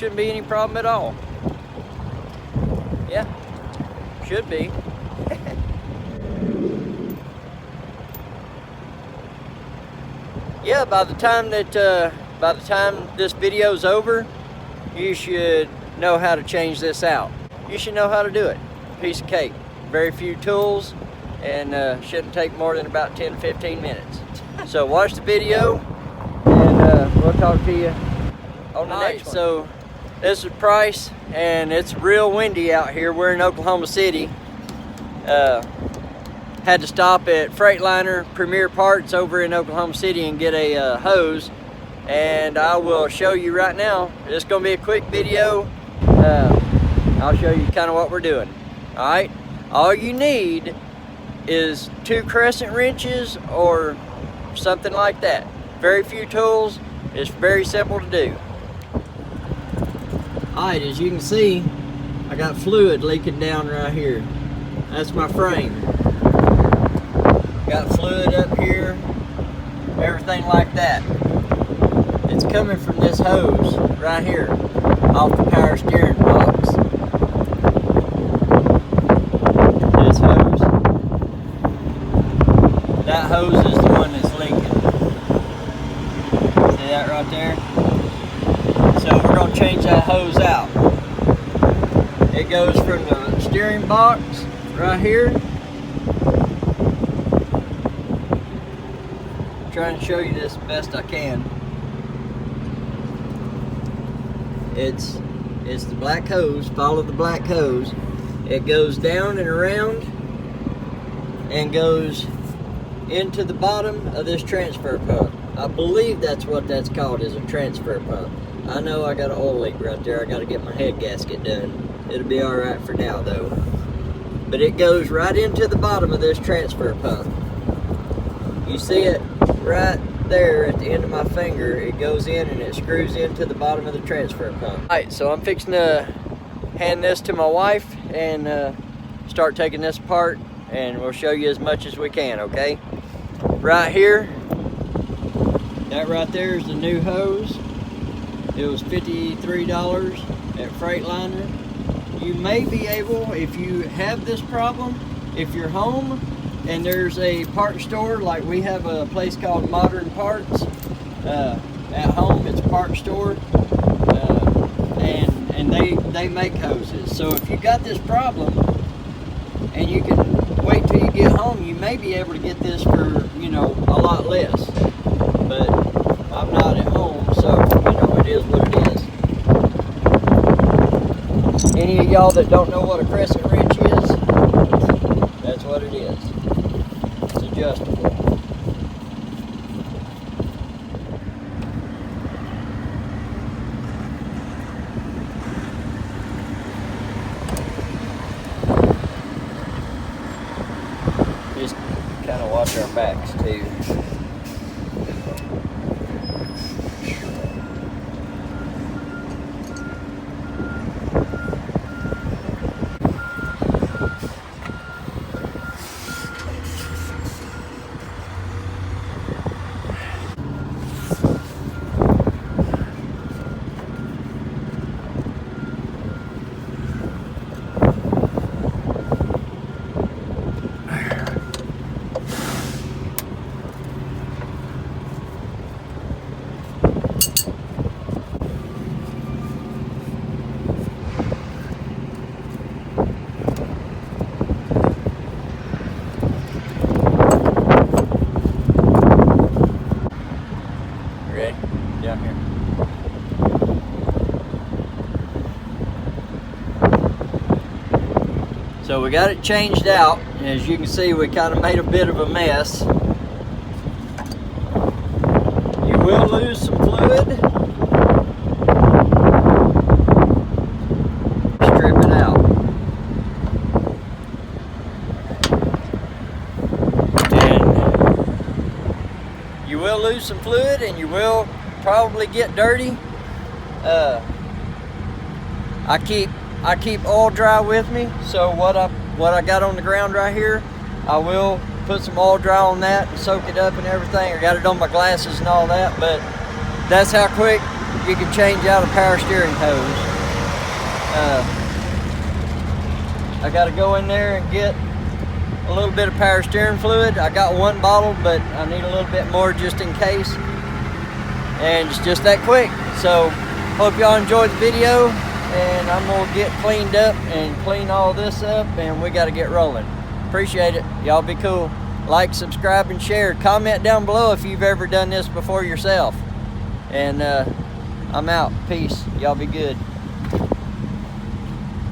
shouldn't be any problem at all. Yeah, should be. Yeah, by the time this video's over, you should know how to change this out. You should know how to do it. Piece of cake. Very few tools, and shouldn't take more than about 10-15 minutes. So watch the video, and we'll talk to you on the next one. So this is Price, and it's real windy out here. We're in Oklahoma City. Had to stop at Freightliner Premier Parts over in Oklahoma City and get a hose, and I will show you right now. It's going to be a quick video. I'll show you kind of what we're doing. All right, all you need is 2 crescent wrenches or something like that. Very few tools. It's very simple to do. All right, as you can see, I got fluid leaking down right here. That's my frame. Got fluid up here, everything like that. It's coming from this hose right here off the power steering box. This hose. That hose is the one that's leaking. See that right there? So we're going to change that hose out. It goes from the steering box right here. Trying to show you this best I can. It's the black hose. Follow the black hose. It goes down and around and goes into the bottom of this transfer pump. I believe that's what that's called, is a transfer pump. I know I got an oil leak right there. I got to get my head gasket done. It'll be all right for now though. But it goes right into the bottom of this transfer pump. You see it right there at the end of my finger. It goes in and it screws into the bottom of the transfer pump. Alright, so I'm fixing to hand this to my wife and start taking this apart, and we'll show you as much as we can, okay? Right here, that right there is the new hose. It was $53 at Freightliner. You may be able, if you have this problem, if you're home and there's a parts store, like we have a place called Modern Parts. At home, it's a parts store, and they make hoses. So if you got this problem and you can wait till you get home, you may be able to get this for, you know, a lot less. But I'm not at home, so you know, it is what it is. Any of y'all that don't know what a crescent wrench is, that's what it is. It's adjustable. Just kind of watch our backs too. Down here. So we got it changed out. As you can see, we kind of made a bit of a mess. You will lose some fluid. Strip it out. And you will lose some fluid, and you will probably get dirty. I keep oil dry with me, so what I got on the ground right here, I will put some oil dry on that and soak it up and everything. I got it on my glasses and all that, but that's how quick you can change out a power steering hose. I got to go in there and get a little bit of power steering fluid. I got one bottle, but I need a little bit more just in case. And it's just that quick. So hope y'all enjoyed the video, and I'm gonna get cleaned up and clean all this up, and we got to get rolling. Appreciate it. Y'all be cool. Like, subscribe, and share. Comment down below if you've ever done this before yourself. And I'm out. Peace. Y'all be good.